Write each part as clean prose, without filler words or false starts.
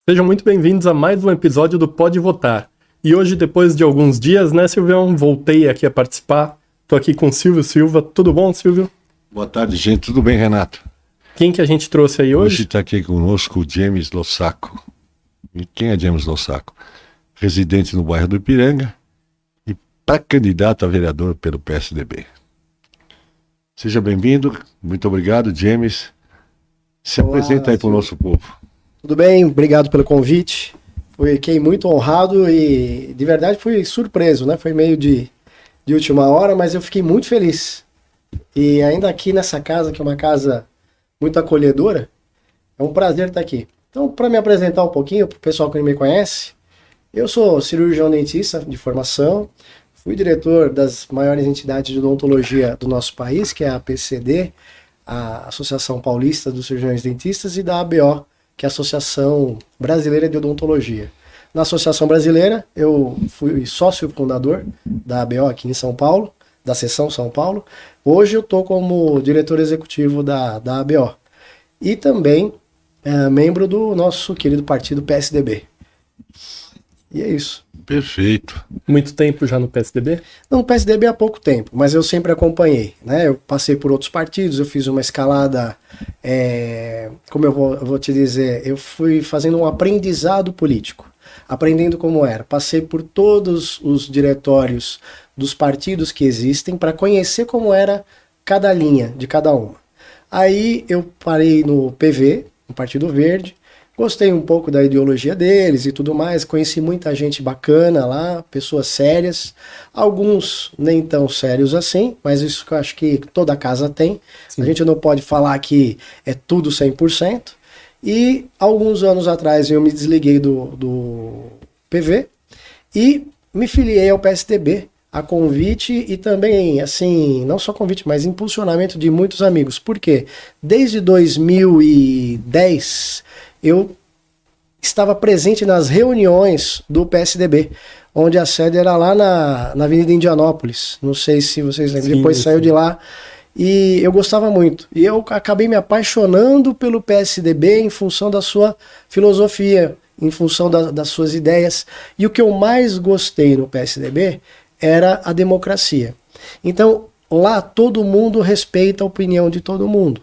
Sejam muito bem-vindos a mais um episódio do Pode Votar. E hoje, depois de alguns dias, né, Silvião, voltei aqui a participar. Tô aqui com o Silvio Silva. Tudo bom, Silvio? Boa tarde, gente. Tudo bem, Renato? Quem que a gente trouxe aí hoje? Hoje está aqui conosco o James Lossaco. E quem é James Lossaco? Residente no bairro do Ipiranga e pré-candidato a vereador pelo PSDB. Seja bem-vindo. Muito obrigado, James. Se apresenta aí para o nosso povo. Tudo bem, obrigado pelo convite. Fiquei muito honrado e de verdade fui surpreso, né? Foi meio de última hora, mas eu fiquei muito feliz. E ainda aqui nessa casa, que é uma casa muito acolhedora, é um prazer estar aqui. Então, para me apresentar um pouquinho, para o pessoal que não me conhece, eu sou cirurgião dentista de formação, fui diretor das maiores entidades de odontologia do nosso país, que é a APCD, a Associação Paulista dos Cirurgiões Dentistas, e da ABO, que é a Associação Brasileira de Odontologia. Na Associação Brasileira, eu fui sócio fundador da ABO aqui em São Paulo, da seção São Paulo. Hoje eu estou como diretor executivo da ABO. E também membro do nosso querido partido PSDB. E é isso. Perfeito. Muito tempo já no PSDB? Não, no PSDB há pouco tempo, mas eu sempre acompanhei, né? Eu passei por outros partidos, eu fiz uma escalada, como eu vou te dizer, eu fui fazendo um aprendizado político, aprendendo como era. Passei por todos os diretórios dos partidos que existem para conhecer como era cada linha de cada uma. Aí eu parei no PV, no Partido Verde. Gostei um pouco da ideologia deles e tudo mais, conheci muita gente bacana lá, pessoas sérias, alguns nem tão sérios assim, mas isso que eu acho que toda casa tem. Sim. A gente não pode falar que é tudo 100%. E alguns anos atrás eu me desliguei do PV e me filiei ao PSDB, a convite e também, assim, não só convite, mas impulsionamento de muitos amigos. Por quê? Desde 2010... eu estava presente nas reuniões do PSDB, onde a sede era lá na Avenida Indianópolis. Não sei se vocês lembram. Sim, depois saiu de lá. E eu gostava muito. E eu acabei me apaixonando pelo PSDB em função da sua filosofia, em função das suas ideias. E o que eu mais gostei no PSDB era a democracia. Então, lá todo mundo respeita a opinião de todo mundo.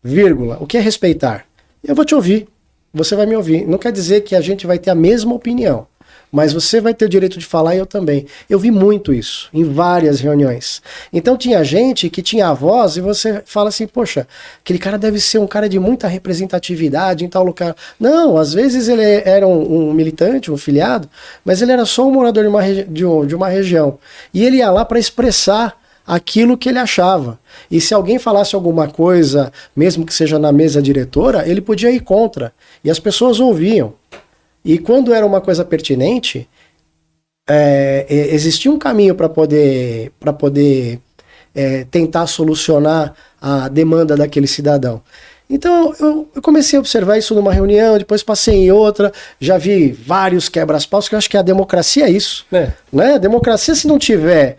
Vírgula. O que é respeitar? Eu vou te ouvir, você vai me ouvir. Não quer dizer que a gente vai ter a mesma opinião, mas você vai ter o direito de falar e eu também. Eu vi muito isso em várias reuniões. Então tinha gente que tinha a voz e você fala assim, poxa, aquele cara deve ser um cara de muita representatividade em tal lugar. Não, às vezes ele era um militante, um filiado, mas ele era só um morador de uma região. E ele ia lá para expressar aquilo que ele achava. E se alguém falasse alguma coisa, mesmo que seja na mesa diretora, ele podia ir contra. E as pessoas ouviam. E quando era uma coisa pertinente, existia um caminho para poder tentar solucionar a demanda daquele cidadão. Então eu comecei a observar isso numa reunião, depois passei em outra, já vi vários quebra-paus, que eu acho que a democracia é isso. Né? A democracia, se não tiver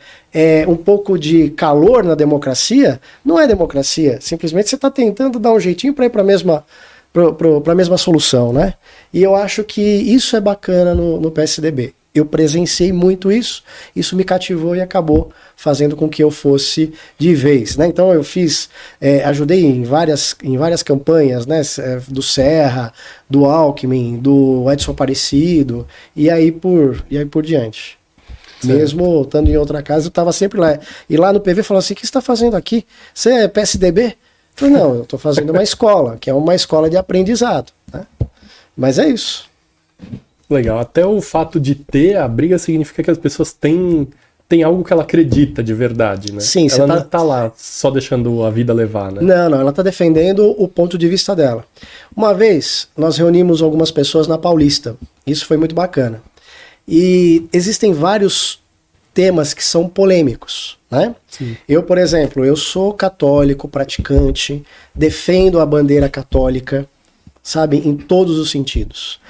um pouco de calor na democracia, não é democracia. Simplesmente você está tentando dar um jeitinho para ir para a mesma solução. Né? E eu acho que isso é bacana no PSDB. Eu presenciei muito isso me cativou e acabou fazendo com que eu fosse de vez, né? Então eu ajudei em várias campanhas, né? Do Serra, do Alckmin, do Edson Aparecido, e aí por diante. Certo. Mesmo estando em outra casa, eu estava sempre lá. E lá no PV falou assim, o que você está fazendo aqui? Você é PSDB? Eu falei, não, eu estou fazendo uma escola, que é uma escola de aprendizado. Né? Mas é isso. Legal, até o fato de ter a briga significa que as pessoas têm algo que ela acredita de verdade, né? Sim, ela não tá lá só deixando a vida levar, né? Não, ela tá defendendo o ponto de vista dela. Uma vez, nós reunimos algumas pessoas na Paulista, isso foi muito bacana. E existem vários temas que são polêmicos, né? Sim. Eu, por exemplo, eu sou católico, praticante, defendo a bandeira católica, sabe, em todos os sentidos.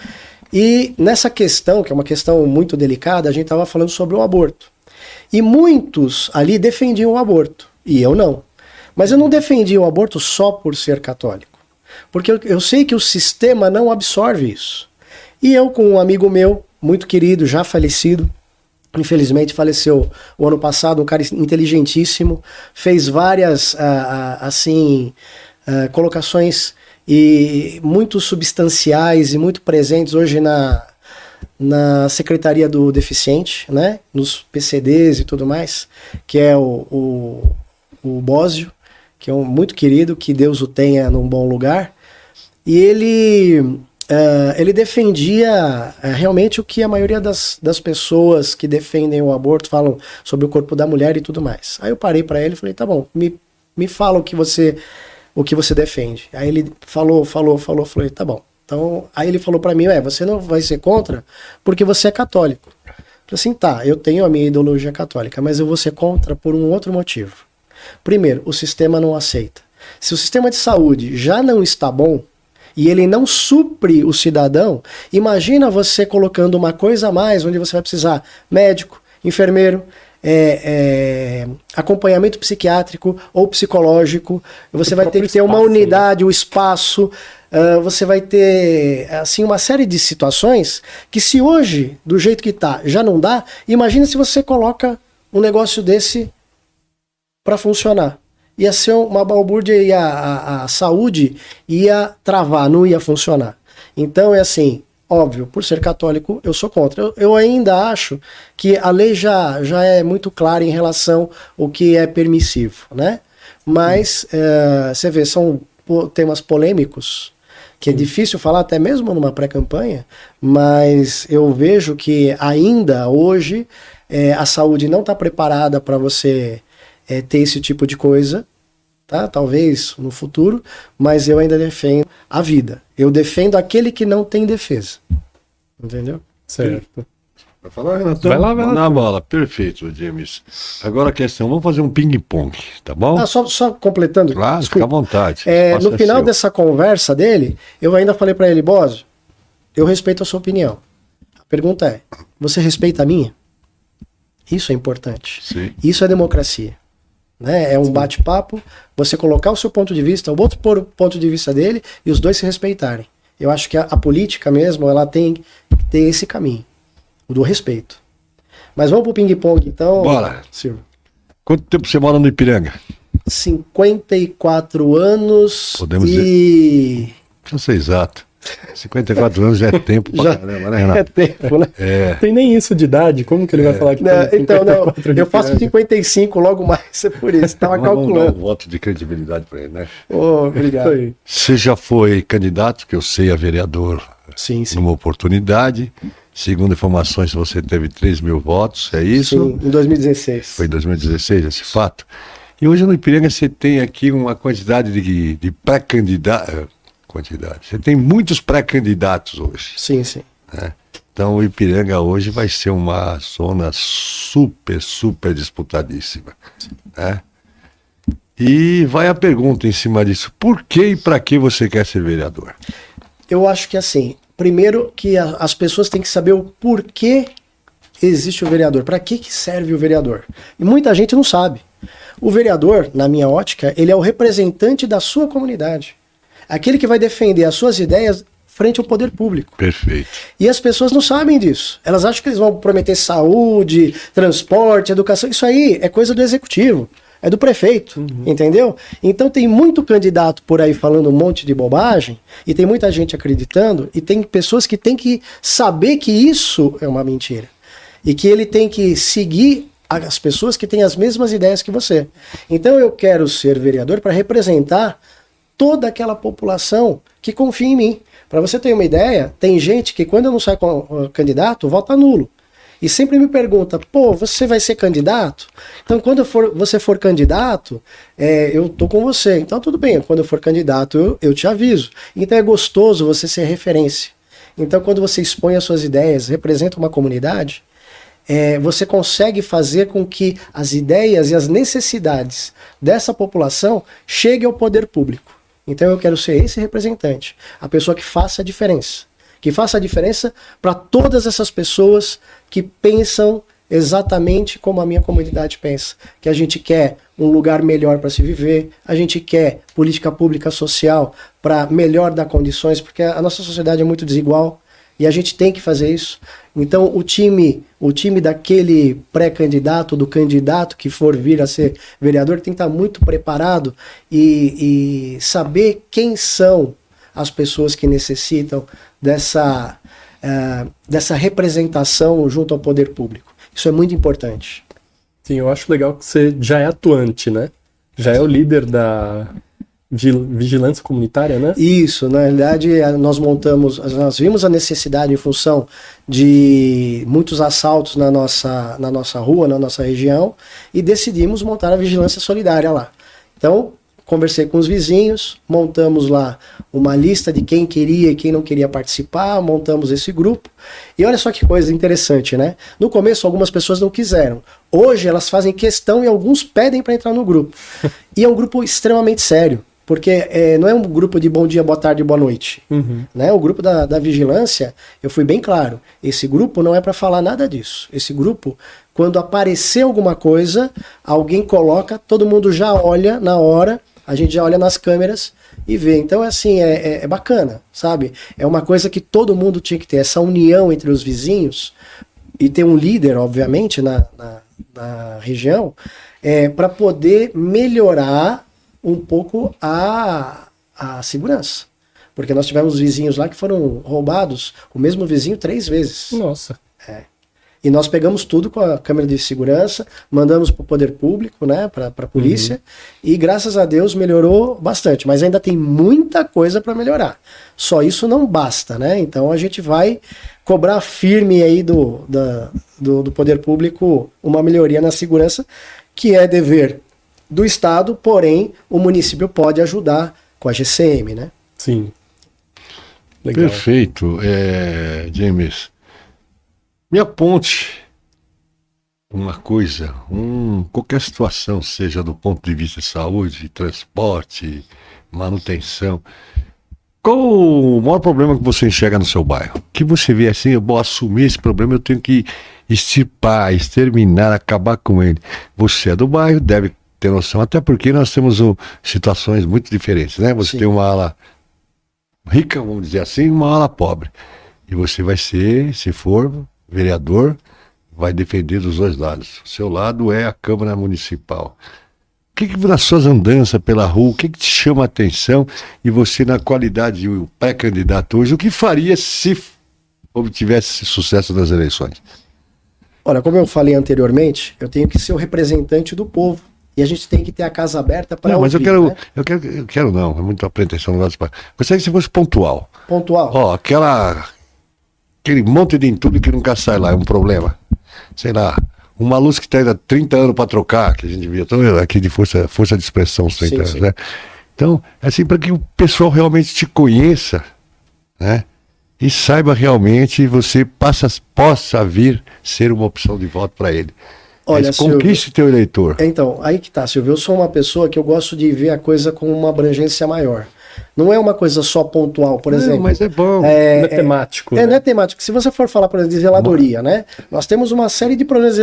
E nessa questão, que é uma questão muito delicada, a gente estava falando sobre o aborto. E muitos ali defendiam o aborto, e eu não. Mas eu não defendi o aborto só por ser católico. Porque eu sei que o sistema não absorve isso. E eu com um amigo meu, muito querido, já falecido, infelizmente faleceu o ano passado, um cara inteligentíssimo, fez várias, colocações e muito substanciais e muito presentes hoje na Secretaria do Deficiente, né? Nos PCDs e tudo mais, que é o Bósio, que é muito querido, que Deus o tenha num bom lugar. E ele defendia realmente o que a maioria das pessoas que defendem o aborto falam sobre o corpo da mulher e tudo mais. Aí eu parei para ele e falei, tá bom, me fala o que você defende. Aí ele falou, falei, tá bom. Então, aí ele falou para mim, você não vai ser contra porque você é católico. Eu falei assim, tá, eu tenho a minha ideologia católica, mas eu vou ser contra por um outro motivo. Primeiro, o sistema não aceita. Se o sistema de saúde já não está bom e ele não supre o cidadão, imagina você colocando uma coisa a mais, onde você vai precisar médico, enfermeiro, acompanhamento psiquiátrico ou psicológico, você vai ter que ter uma unidade, o espaço, você vai ter assim uma série de situações que se hoje, do jeito que tá, já não dá, imagina se você coloca um negócio desse para funcionar. Ia ser uma balbúrdia e a saúde ia travar, não ia funcionar. Então é assim, óbvio, por ser católico, eu sou contra. Eu ainda acho que a lei já é muito clara em relação ao que é permissivo, né? Mas você vê, são temas polêmicos, que é difícil falar até mesmo numa pré-campanha, mas eu vejo que ainda hoje a saúde não está preparada para você ter esse tipo de coisa, tá? Talvez no futuro, mas eu ainda defendo a vida. Eu defendo aquele que não tem defesa. Entendeu? Certo. Vai falar, Renato? Vai lá. Na bola, perfeito, James. Agora a questão, vamos fazer um ping-pong, tá bom? Só completando. Claro, desculpa. fica à vontade. No final dessa conversa dele, eu ainda falei para ele, Bósio, eu respeito a sua opinião. A pergunta é, você respeita a minha? Isso é importante. Sim. Isso é democracia. Né? É um bate-papo, você colocar o seu ponto de vista, o outro pôr o ponto de vista dele e os dois se respeitarem. Eu acho que a política mesmo, ela tem que ter esse caminho, o do respeito. Mas vamos pro ping-pong, então. Bora. Silvio. Quanto tempo você mora no Ipiranga? 54 anos. Podemos dizer. Precisa ser exato. 54 anos já é tempo pra caramba, né, Renato? É tempo, né? Tem nem isso de idade, como que ele vai falar que tem Então, não, 54 de eu faço Ipiranga? 55 logo mais, é por isso, tava Vamos dar um calculando. voto de credibilidade pra ele, né? Obrigado. Isso aí. Você já foi candidato, que eu sei, a vereador Sim, sim. numa oportunidade. Segundo informações, você teve 3 mil votos, é isso? Sim, em 2016. Foi em 2016 esse fato. E hoje no Ipiranga você tem aqui uma quantidade de pré-candidatos. Você tem muitos pré-candidatos hoje. Sim, sim. Né? Então o Ipiranga hoje vai ser uma zona super, super disputadíssima. Né? E vai a pergunta em cima disso. Por que e para que você quer ser vereador? Eu acho que assim, primeiro que as pessoas têm que saber o porquê existe o vereador, para que serve o vereador. E muita gente não sabe. O vereador, na minha ótica, ele é o representante da sua comunidade. Aquele que vai defender as suas ideias frente ao poder público. Perfeito. E as pessoas não sabem disso. Elas acham que eles vão prometer saúde, transporte, educação. Isso aí é coisa do executivo, é do prefeito, entendeu? Então tem muito candidato por aí falando um monte de bobagem, e tem muita gente acreditando, e tem pessoas que têm que saber que isso é uma mentira. E que ele tem que seguir as pessoas que têm as mesmas ideias que você. Então eu quero ser vereador para representar toda aquela população que confia em mim. Para você ter uma ideia, tem gente que quando eu não saio com candidato, vota nulo. E sempre me pergunta, você vai ser candidato? Então quando você for candidato, eu tô com você. Então tudo bem, quando eu for candidato eu te aviso. Então é gostoso você ser referência. Então quando você expõe as suas ideias, representa uma comunidade, você consegue fazer com que as ideias e as necessidades dessa população cheguem ao poder público. Então eu quero ser esse representante, a pessoa que faça a diferença. Que faça a diferença para todas essas pessoas que pensam exatamente como a minha comunidade pensa. Que a gente quer um lugar melhor para se viver, a gente quer política pública social para melhor dar condições, porque a nossa sociedade é muito desigual. E a gente tem que fazer isso. Então o time daquele pré-candidato, do candidato que for vir a ser vereador, tem que estar muito preparado e saber quem são as pessoas que necessitam dessa representação junto ao poder público. Isso é muito importante. Sim, eu acho legal que você já é atuante, né? Já é o líder da vigilância comunitária, né? Isso, na realidade nós vimos a necessidade em função de muitos assaltos na nossa rua, na nossa região, e decidimos montar a vigilância solidária lá. Então, conversei com os vizinhos, montamos lá uma lista de quem queria e quem não queria participar, montamos esse grupo. E olha só que coisa interessante, né? No começo algumas pessoas não quiseram. Hoje elas fazem questão e alguns pedem para entrar no grupo. E é um grupo extremamente sério, porque não é um grupo de bom dia, boa tarde, boa noite. Né? O grupo da vigilância, eu fui bem claro, esse grupo não é para falar nada disso. Esse grupo, quando aparecer alguma coisa, alguém coloca, todo mundo já olha na hora, a gente já olha nas câmeras e vê. Então, assim, é bacana, sabe? É uma coisa que todo mundo tinha que ter, essa união entre os vizinhos e ter um líder, obviamente, na região, para poder melhorar um pouco a segurança. Porque nós tivemos vizinhos lá que foram roubados, o mesmo vizinho 3 vezes. Nossa. E nós pegamos tudo com a câmera de segurança, mandamos para o poder público, né, para a polícia, e graças a Deus melhorou bastante, mas ainda tem muita coisa para melhorar. Só isso não basta, né? Então a gente vai cobrar firme aí do poder público uma melhoria na segurança, que é dever do Estado, porém o município pode ajudar com a GCM, né? Sim. Legal. Perfeito, James. Me aponte uma coisa, qualquer situação, seja do ponto de vista de saúde, transporte, manutenção. Qual o maior problema que você enxerga no seu bairro? Que você vê assim, eu vou assumir esse problema, eu tenho que extirpar, exterminar, acabar com ele. Você é do bairro, deve ter noção, até porque nós temos situações muito diferentes, né? Você Sim. tem uma ala rica, vamos dizer assim, e uma ala pobre. E você vai ser, se for vereador, vai defender dos dois lados. O seu lado é a Câmara Municipal. O que nas suas andanças pela rua, o que te chama a atenção? E você, na qualidade de pré-candidato hoje, o que faria se obtivesse sucesso nas eleições? Olha, como eu falei anteriormente, eu tenho que ser o representante do povo. E a gente tem que ter a casa aberta para ouvir. Mas né? eu quero não, é muita pretensão do lado do pai. Gostaria que você fosse pontual. Pontual. Ó, aquele monte de entulho que nunca sai lá, é um problema. Sei lá, uma luz que está indo há 30 anos para trocar, que a gente via, aqui de força de expressão, os 30 anos, né? Então, assim, para que o pessoal realmente te conheça, né? E saiba realmente, você possa vir ser uma opção de voto para ele. Olha, conquiste teu eleitor. Então, aí que tá, Silvio. Eu sou uma pessoa que eu gosto de ver a coisa com uma abrangência maior. Não é uma coisa só pontual, por exemplo. Mas é bom. Não é temático. Não é temático. Se você for falar, por exemplo, de zeladoria, né? Nós temos uma série de problemas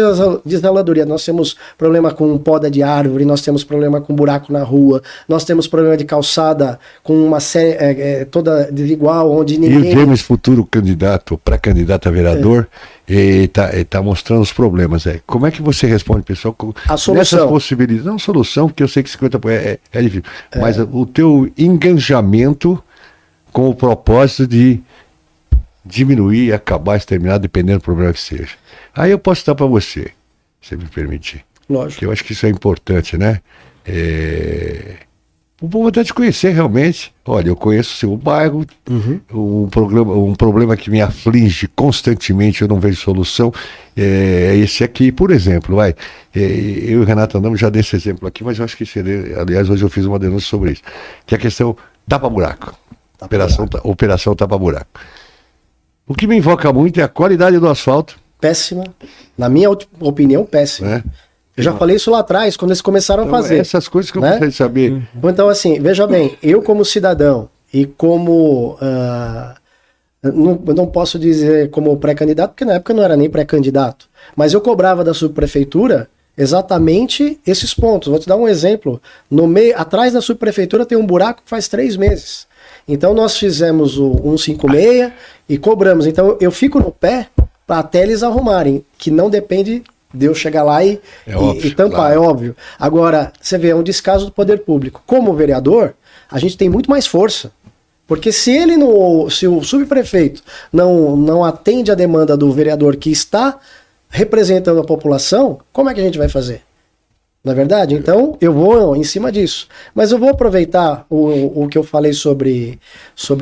de zeladoria. Nós temos problema com poda de árvore, nós temos problema com buraco na rua, nós temos problema de calçada com uma série toda desigual, onde ninguém... E o James, futuro candidato, pré-candidato a vereador, está mostrando os problemas. Como é que você responde, pessoal? A solução. Nessas possibilidades. Não solução, porque eu sei que 50% é difícil. Mas o teu engajamento com o propósito de diminuir, acabar, exterminar, dependendo do problema que seja. Aí eu posso dar para você, se me permitir. Lógico. Eu acho que isso é importante, né? O povo até te conhecer realmente. Olha, eu conheço o seu bairro, um problema que me aflige constantemente, eu não vejo solução, é esse aqui, por exemplo. Eu e o Renato andamos já desse exemplo aqui, mas eu acho que seria, aliás, hoje eu fiz uma denúncia sobre isso, que é a questão tapa-buraco. Operação tapa-buraco. O que me invoca muito é a qualidade do asfalto. Péssima. Na minha opinião, péssima. Né? Eu já falei isso lá atrás, quando eles começaram a fazer. Essas coisas que eu gostaria de saber. Então, assim, veja bem, eu como cidadão e como... não posso dizer como pré-candidato, porque na época eu não era nem pré-candidato. Mas eu cobrava da subprefeitura exatamente esses pontos. Vou te dar um exemplo. Atrás da subprefeitura tem um buraco que faz 3 meses. Então nós fizemos o 156 e cobramos. Então eu fico no pé para até eles arrumarem, que não depende de eu chegar lá e tampar, claro. É óbvio. Agora, você vê, é um descaso do poder público. Como vereador, a gente tem muito mais força. Porque se o subprefeito não atende a demanda do vereador que está representando a população, como é que a gente vai fazer? Não é verdade? Então, eu vou em cima disso. Mas eu vou aproveitar o que eu falei sobre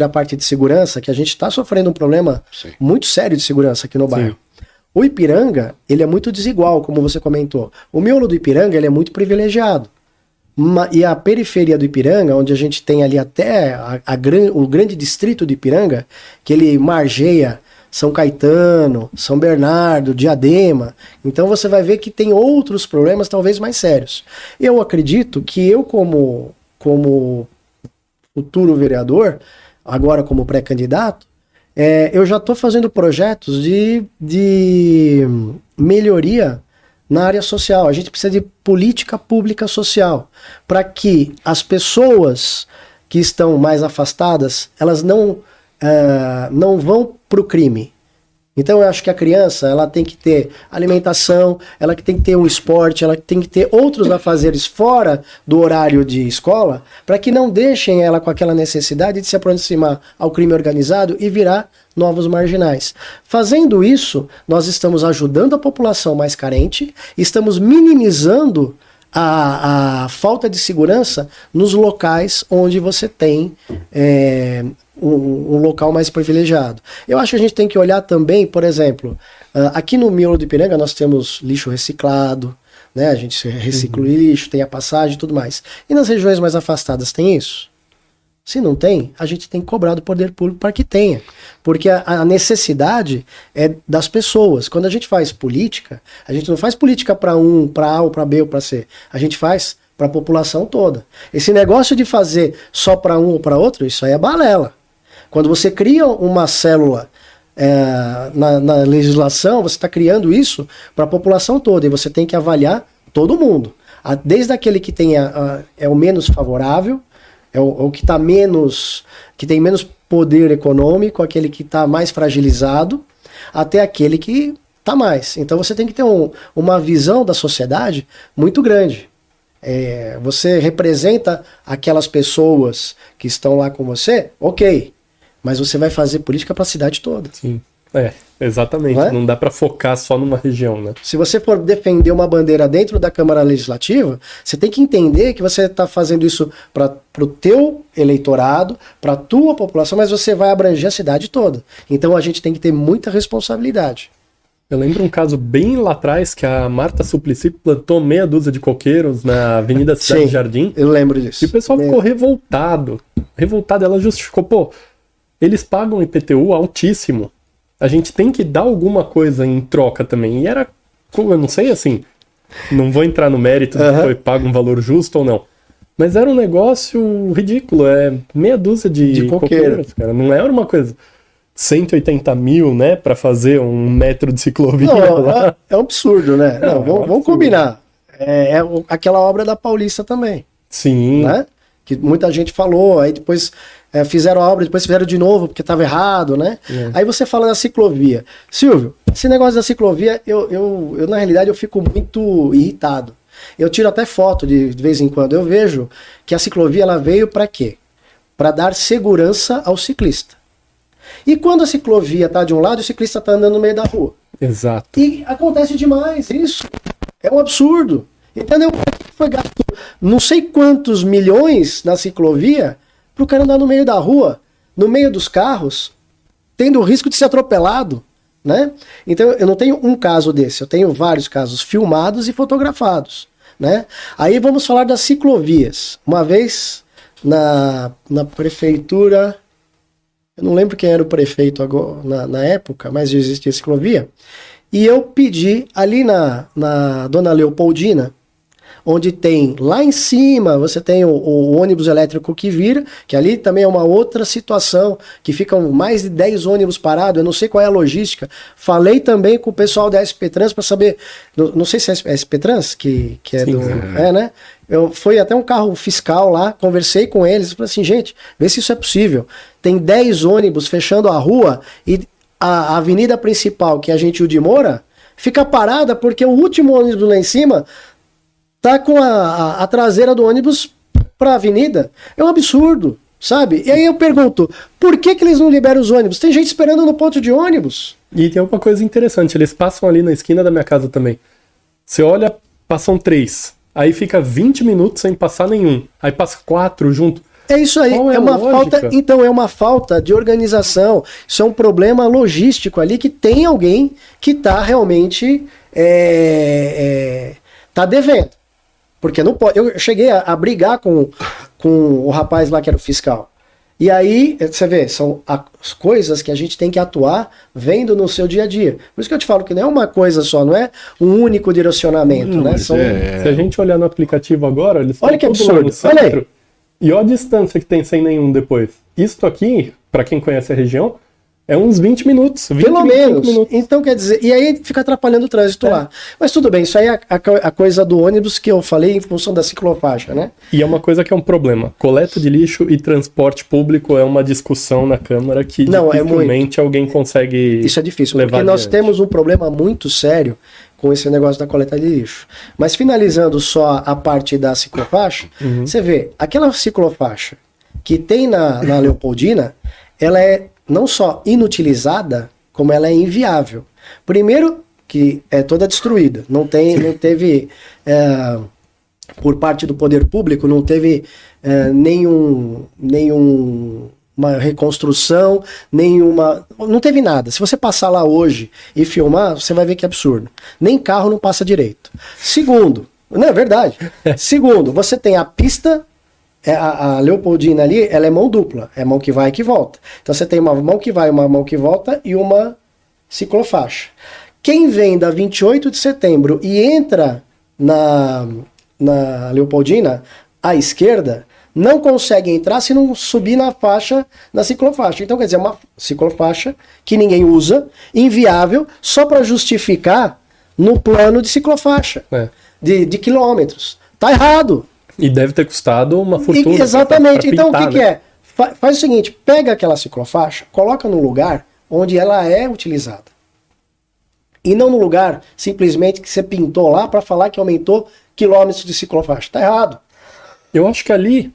a parte de segurança, que a gente está sofrendo um problema muito sério de segurança aqui no bairro. Sim. O Ipiranga, ele é muito desigual, como você comentou. O miolo do Ipiranga, ele é muito privilegiado. E a periferia do Ipiranga, onde a gente tem ali até o grande distrito do Ipiranga, que ele margeia São Caetano, São Bernardo, Diadema. Então você vai ver que tem outros problemas talvez mais sérios. Eu acredito que eu, como futuro vereador, agora como pré-candidato, eu já estou fazendo projetos de melhoria na área social. A gente precisa de política pública social para que as pessoas que estão mais afastadas, elas não vão para o crime. Então eu acho que a criança, ela tem que ter alimentação, ela tem que ter um esporte, ela tem que ter outros afazeres fora do horário de escola, para que não deixem ela com aquela necessidade de se aproximar ao crime organizado e virar novos marginais. Fazendo isso, nós estamos ajudando a população mais carente, estamos minimizando a falta de segurança nos locais onde você tem um local mais privilegiado. Eu acho que a gente tem que olhar também, por exemplo, aqui no miolo do Ipiranga nós temos lixo reciclado, né? A gente recicla o lixo, tem a passagem e tudo mais. E nas regiões mais afastadas tem isso? Se não tem, a gente tem que cobrar do poder público para que tenha. Porque a necessidade é das pessoas. Quando a gente faz política, a gente não faz política para um, para A ou para B ou para C. A gente faz para a população toda. Esse negócio de fazer só para um ou para outro, isso aí é balela. Quando você cria uma célula na legislação, você está criando isso para a população toda. E você tem que avaliar todo mundo. Desde aquele que é o menos favorável, o que tá que tem menos poder econômico, aquele que está mais fragilizado, até aquele que está mais. Então você tem que ter uma visão da sociedade muito grande. Você representa aquelas pessoas que estão lá com você, ok, mas você vai fazer política para a cidade toda. Sim. Exatamente. Não dá para focar só numa região, né? Se você for defender uma bandeira dentro da Câmara Legislativa, você tem que entender que você está fazendo isso para o teu eleitorado, para a tua população, mas você vai abranger a cidade toda. Então a gente tem que ter muita responsabilidade. Eu lembro um caso bem lá atrás que a Marta Suplicy plantou meia dúzia de coqueiros na Avenida Cidade Jardim. Eu lembro disso. E o pessoal ficou revoltado. Ela justificou, eles pagam IPTU altíssimo. A gente tem que dar alguma coisa em troca também. E era, eu não sei assim, não vou entrar no mérito se foi pago um valor justo ou não. Mas era um negócio ridículo, meia dúzia de coqueiros, cara. Não era uma coisa, 180 mil, né, pra fazer 1 metro de ciclovia. Não, é um absurdo, né? Vamos combinar. Aquela obra da Paulista também. Sim. Né? Que muita gente falou, aí depois fizeram a obra, depois fizeram de novo porque estava errado, né? Aí você fala da ciclovia. Silvio, esse negócio da ciclovia, eu na realidade eu fico muito irritado. Eu tiro até foto de vez em quando. Eu vejo que a ciclovia ela veio para quê? Para dar segurança ao ciclista. E quando a ciclovia está de um lado, o ciclista está andando no meio da rua. Exato. E acontece demais isso. É um absurdo. Entendeu? Foi gasto não sei quantos milhões na ciclovia para o cara andar no meio da rua, no meio dos carros, tendo o risco de ser atropelado, né? Então eu não tenho um caso desse, eu tenho vários casos filmados e fotografados, né? Aí vamos falar das ciclovias. Uma vez na prefeitura, eu não lembro quem era o prefeito agora, na época, mas já existia ciclovia, e eu pedi ali na Dona Leopoldina onde tem lá em cima, você tem o ônibus elétrico que vira, que ali também é uma outra situação, que ficam mais de 10 ônibus parados, eu não sei qual é a logística. Falei também com o pessoal da SP Trans para saber, não sei se é SP Trans, que é Sim, do... sim. né? Foi até um carro fiscal lá, conversei com eles, falei assim, gente, vê se isso é possível. Tem 10 ônibus fechando a rua e a avenida principal, que é a Gentil de Moura, fica parada porque o último ônibus lá em cima tá com a traseira do ônibus para a avenida. É um absurdo, sabe? E aí eu pergunto, por que eles não liberam os ônibus? Tem gente esperando no ponto de ônibus. E tem uma coisa interessante, eles passam ali na esquina da minha casa também. Você olha, passam 3. Aí fica 20 minutos sem passar nenhum. Aí passa 4 junto. É isso aí, Qual é é a uma lógica? falta, então é uma falta de organização. Isso é um problema logístico ali que tem alguém que está realmente tá devendo. Porque não pode. Eu cheguei a brigar com o rapaz lá que era o fiscal. E aí, você vê, são as coisas que a gente tem que atuar vendo no seu dia a dia. Por isso que eu te falo que não é uma coisa só, não é um único direcionamento, né? mas São, Se a gente olhar no aplicativo agora, eles Olha que estão tudo lá no absurdo, olha aí. centro. E olha a distância que tem sem nenhum depois. Isto aqui, para quem conhece a região, é uns 20 minutos. 20, Pelo 25 menos. minutos. Então, quer dizer, e aí fica atrapalhando o trânsito lá. Mas tudo bem, isso aí é a coisa do ônibus que eu falei em função da ciclofaixa, né? E é uma coisa que é um problema. Coleta de lixo e transporte público é uma discussão na Câmara que Não, é dificilmente alguém consegue Isso é difícil, levar porque nós adiante. temos um problema muito sério com esse negócio da coleta de lixo. Mas finalizando só a parte da ciclofaixa, você vê, aquela ciclofaixa que tem na Leopoldina, ela é não só inutilizada, como ela é inviável. Primeiro, que é toda destruída. Não teve, por parte do poder público, não teve uma reconstrução, não teve nada. Se você passar lá hoje e filmar, você vai ver que é absurdo. Nem carro não passa direito. Segundo, não é verdade. Segundo, você tem a pista, a Leopoldina ali, ela é mão dupla, é mão que vai e que volta. Então você tem uma mão que vai, uma mão que volta e uma ciclofaixa. Quem vem da 28 de setembro e entra na Leopoldina, à esquerda, não consegue entrar se não subir na faixa, na ciclofaixa. Então, quer dizer, uma ciclofaixa que ninguém usa, inviável, só para justificar no plano de ciclofaixa, de quilômetros. Tá errado. E deve ter custado uma fortuna. Exatamente. pra Então, pintar, o que é? Faz o seguinte, pega aquela ciclofaixa, coloca num lugar onde ela é utilizada. E não no lugar simplesmente que você pintou lá para falar que aumentou quilômetros de ciclofaixa. Tá errado. Eu acho que ali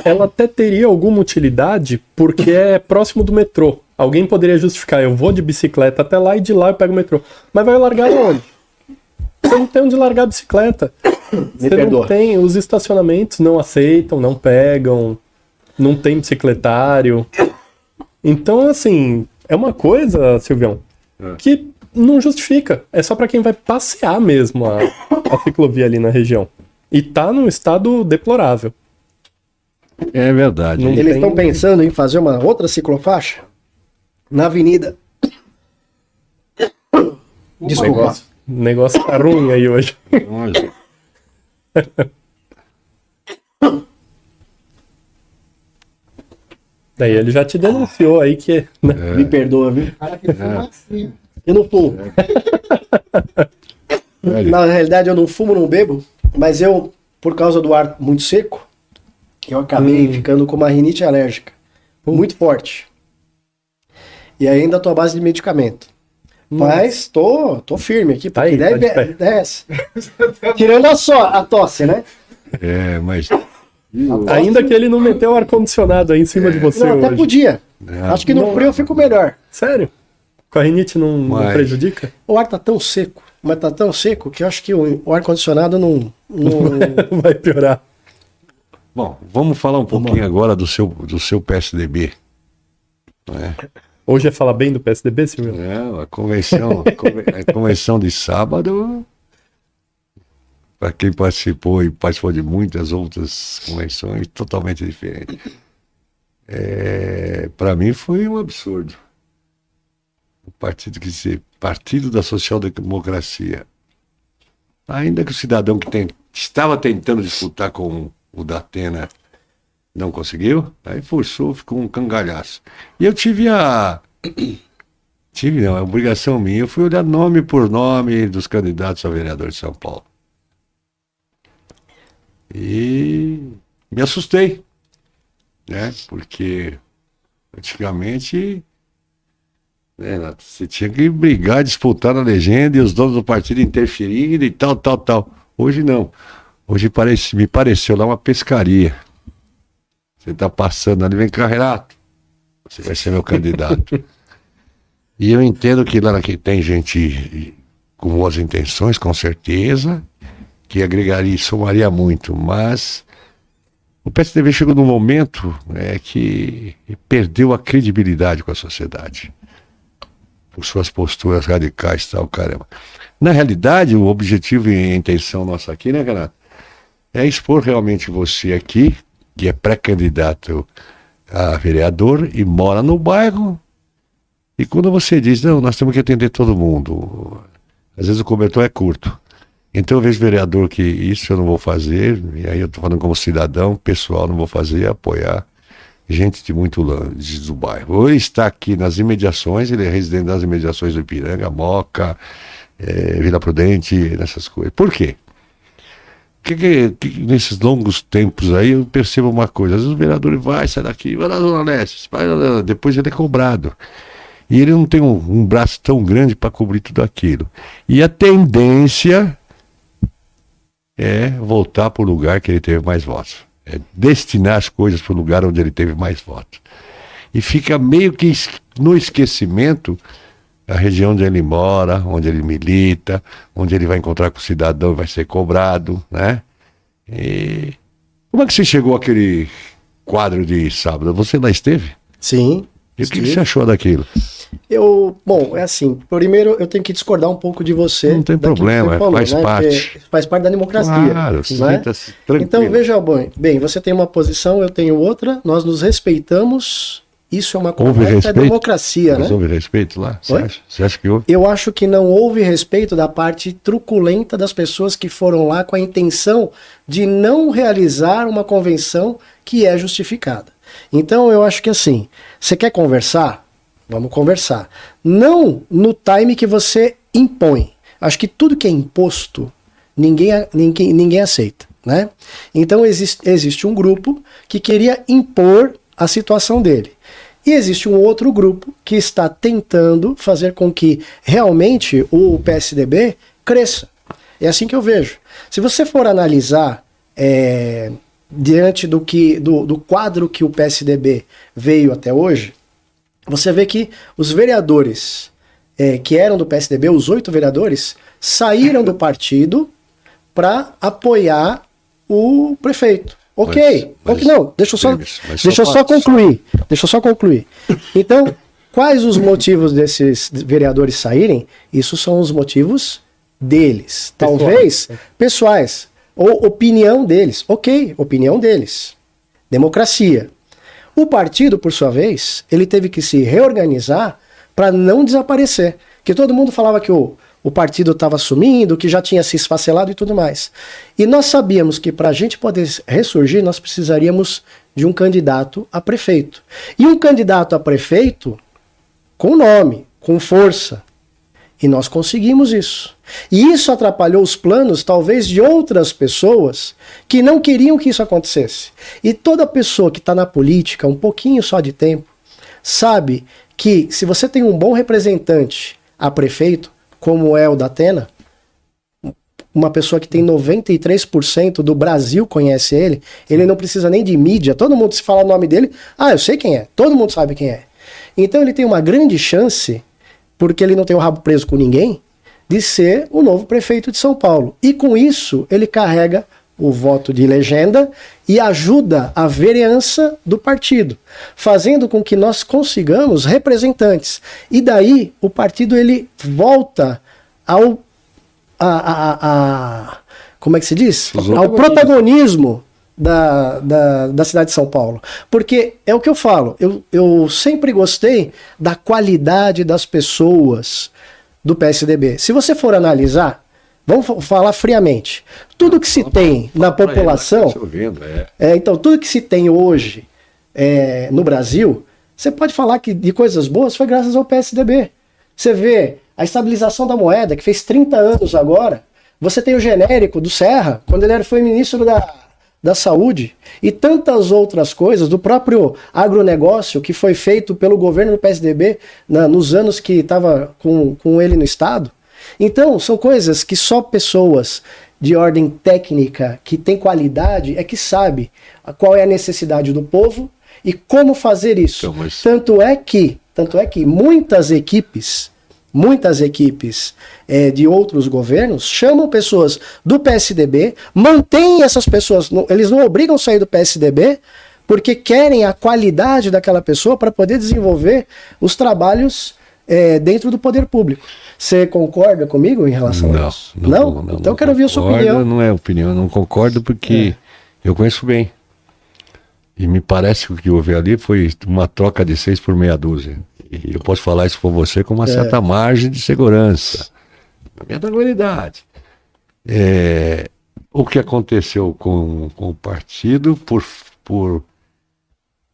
ela até teria alguma utilidade porque é próximo do metrô. Alguém poderia justificar, eu vou de bicicleta até lá e de lá eu pego o metrô. Mas vai largar onde? Você não tem onde largar a bicicleta. Você não perdoa. tem, os estacionamentos não aceitam, não pegam, não tem bicicletário. Então, assim, é uma coisa, Silvião, que não justifica. É só pra quem vai passear mesmo a ciclovia ali na região. E tá num estado deplorável. É verdade. Não hein? Eles tem- estão pensando em fazer uma outra ciclofaixa na avenida. Desculpa. O negócio tá ruim aí hoje. Olha, Daí ele já te denunciou aí que... né? Me perdoa, viu? Eu não fumo. olha. Na realidade, eu não fumo, não bebo, mas eu, por causa do ar muito seco, eu acabei ficando com uma rinite alérgica. Muito forte. E ainda tô à base de medicamento. Mas tô firme aqui, Tá porque aí, tá de pé. desce. Tirando a tosse, né? É, mas Ainda que ele não meteu o ar-condicionado aí em cima de você Não, até hoje. podia. Acho que no frio eu fico melhor. Sério? Com a rinite não Mas- prejudica? O ar tá tão seco, mas tá tão seco que eu acho que o ar-condicionado não Vai piorar. bom, vamos falar um pouquinho agora do seu PSDB. Não é? Hoje é falar bem do PSDB, Silvio? A convenção de sábado, para quem participou e participou de muitas outras convenções, totalmente diferente. Para mim foi um absurdo. O partido Partido da Social Democracia. Ainda que o cidadão que tem estava tentando disputar com o Datena, não conseguiu, aí forçou, ficou um cangalhaço. E eu tive a obrigação minha, eu fui olhar nome por nome dos candidatos a vereador de São Paulo. E me assustei, né? Porque antigamente, né, você tinha que brigar, disputar na legenda e os donos do partido interferindo e tal. Hoje não. Hoje me pareceu lá uma pescaria. Você tá passando ali, vem cá, Renato. Você vai ser meu candidato. E eu entendo que lá que tem gente com boas intenções, com certeza, que agregaria e somaria muito, mas o PSDB chegou num momento que perdeu a credibilidade com a sociedade. Por suas posturas radicais e tal, caramba. Na realidade, o objetivo e a intenção nossa aqui, né, Renato? É expor realmente você aqui, que é pré-candidato a vereador e mora no bairro, e quando você diz, não, nós temos que atender todo mundo, às vezes o cobertor é curto. Então eu vejo vereador que isso eu não vou fazer, e aí eu estou falando como cidadão, pessoal, não vou fazer, apoiar gente de muito longe do bairro. Ou ele está aqui nas imediações, ele é residente nas imediações do Ipiranga, Moca, Vila Prudente, nessas coisas. Por quê? Que nesses longos tempos aí eu percebo uma coisa, às vezes o vereador vai, sai daqui, vai na Zona Leste, depois ele é cobrado. E ele não tem um braço tão grande para cobrir tudo aquilo. E a tendência é voltar para o lugar que ele teve mais votos. É destinar as coisas para o lugar onde ele teve mais votos. E fica meio que no esquecimento a região onde ele mora, onde ele milita, onde ele vai encontrar com o cidadão e vai ser cobrado, né? E como é que você chegou àquele quadro de sábado? Você lá esteve? Sim. E o que você achou daquilo? Bom, é assim, primeiro eu tenho que discordar um pouco de você. Não tem problema, falou, faz parte. Faz parte da democracia. Claro, né? sinta-se tranquilo. Então, veja bem, você tem uma posição, eu tenho outra, nós nos respeitamos, isso é uma completa democracia, Mas né? houve respeito lá? Você acha que houve? Eu acho que não houve respeito da parte truculenta das pessoas que foram lá com a intenção de não realizar uma convenção que é justificada. Então, eu acho que assim, você quer conversar? Vamos conversar. Não no time que você impõe. Acho que tudo que é imposto, ninguém aceita, né? Então existe um grupo que queria impor a situação dele. E existe um outro grupo que está tentando fazer com que realmente o PSDB cresça. É assim que eu vejo. Se você for analisar diante do quadro que o PSDB veio até hoje, você vê que os vereadores que eram do PSDB, os 8 vereadores, saíram do partido para apoiar o prefeito. Ok, não, deixa eu só concluir. Então, quais os motivos desses vereadores saírem? Isso são os motivos deles. Talvez pessoais. Ou opinião deles. Ok, opinião deles. Democracia. O partido, por sua vez, ele teve que se reorganizar para não desaparecer. Que todo mundo falava que o partido estava sumindo, que já tinha se esfacelado e tudo mais. E nós sabíamos que para a gente poder ressurgir, nós precisaríamos de um candidato a prefeito. E um candidato a prefeito com nome, com força. E nós conseguimos isso. E isso atrapalhou os planos, talvez, de outras pessoas que não queriam que isso acontecesse. E toda pessoa que está na política, um pouquinho só de tempo, sabe que se você tem um bom representante a prefeito, como é o Datena, uma pessoa que tem 93% do Brasil conhece ele não precisa nem de mídia, todo mundo se fala o nome dele, eu sei quem é, todo mundo sabe quem é. Então ele tem uma grande chance, porque ele não tem o rabo preso com ninguém, de ser o novo prefeito de São Paulo. E com isso, ele carrega o voto de legenda e ajuda a vereança do partido, fazendo com que nós consigamos representantes. E daí, o partido ele volta ao como é que se diz? Ao protagonismo da cidade de São Paulo. Porque é o que eu falo, eu sempre gostei da qualidade das pessoas do PSDB. Se você for analisar, Vamos falar friamente. Tudo que se tem na população... Então, tudo que se tem hoje no Brasil, você pode falar que de coisas boas foi graças ao PSDB. Você vê a estabilização da moeda, que fez 30 anos agora. Você tem o genérico do Serra, quando ele foi ministro da Saúde, e tantas outras coisas, do próprio agronegócio que foi feito pelo governo do PSDB nos anos que estava com ele no Estado. Então, são coisas que só pessoas de ordem técnica, que tem qualidade, que sabe qual é a necessidade do povo e como fazer isso. Então, mas... Tanto é que muitas equipes de outros governos chamam pessoas do PSDB, mantêm essas pessoas, eles não obrigam a sair do PSDB, porque querem a qualidade daquela pessoa para poder desenvolver os trabalhos dentro do poder público. Você concorda comigo em relação a isso? Não? Então eu quero ouvir a sua opinião. Não é opinião, eu não concordo porque eu conheço bem. E me parece que o que houve ali foi uma troca de 6 por meia dúzia. E eu posso falar isso por você com uma certa margem de segurança. Na minha tranquilidade. O que aconteceu com o partido por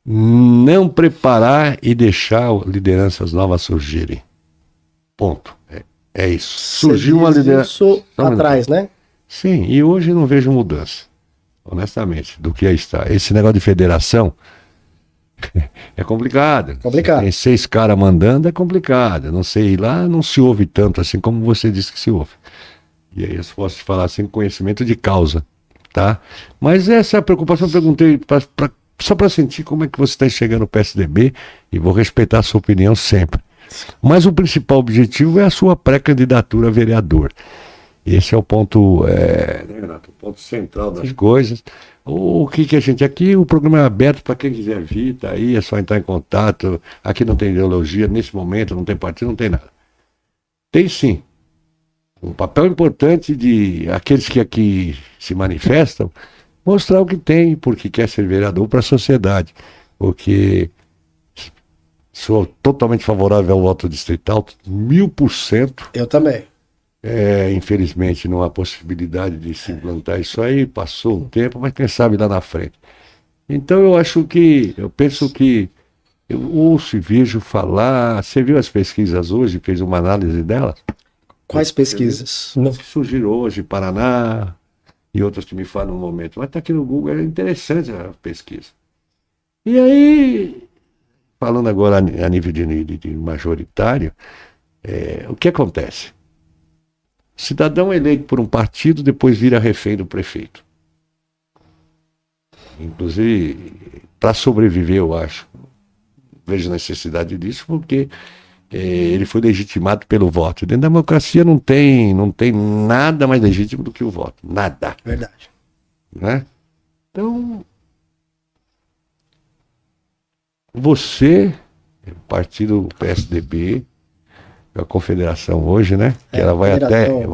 não preparar e deixar lideranças novas surgirem. Ponto. É isso. Surgiu uma liderança. Isso atrás, né? Sim, e hoje não vejo mudança. Honestamente, do que aí está. Esse negócio de federação é complicado. Tem 6 caras mandando, é complicado. Não sei, lá não se ouve tanto assim como você disse que se ouve. E aí eu posso te falar assim, conhecimento de causa, tá? Mas essa é a preocupação, eu perguntei só para sentir como é que você está enxergando o PSDB e vou respeitar a sua opinião sempre. Mas o principal objetivo é a sua pré-candidatura a vereador. Esse é o ponto, Renato, o ponto central das coisas. O que a gente... Aqui o programa é aberto para quem quiser vir, tá aí, é só entrar em contato. Aqui não tem ideologia, nesse momento não tem partido, não tem nada. Tem sim. Um papel importante de aqueles que aqui se manifestam, mostrar o que tem, porque quer ser vereador para a sociedade. Porque sou totalmente favorável ao voto distrital, 1000%. Eu também. Infelizmente não há possibilidade de se implantar isso aí, passou o tempo, mas quem sabe lá na frente. Então eu penso que eu ouço e vejo falar. Você viu as pesquisas hoje, fez uma análise delas? Quais pesquisas? Não. Que surgiram hoje, Paraná e outras que me falam no momento, mas está aqui no Google, é interessante a pesquisa. E aí, falando agora a nível de majoritário, o que acontece? Cidadão eleito por um partido depois vira refém do prefeito. Inclusive, para sobreviver, eu acho. Vejo necessidade disso porque ele foi legitimado pelo voto. Dentro da democracia não tem nada mais legítimo do que o voto. Nada. Verdade. Né? Então, você, o partido PSDB, a confederação hoje, né? Que ela vai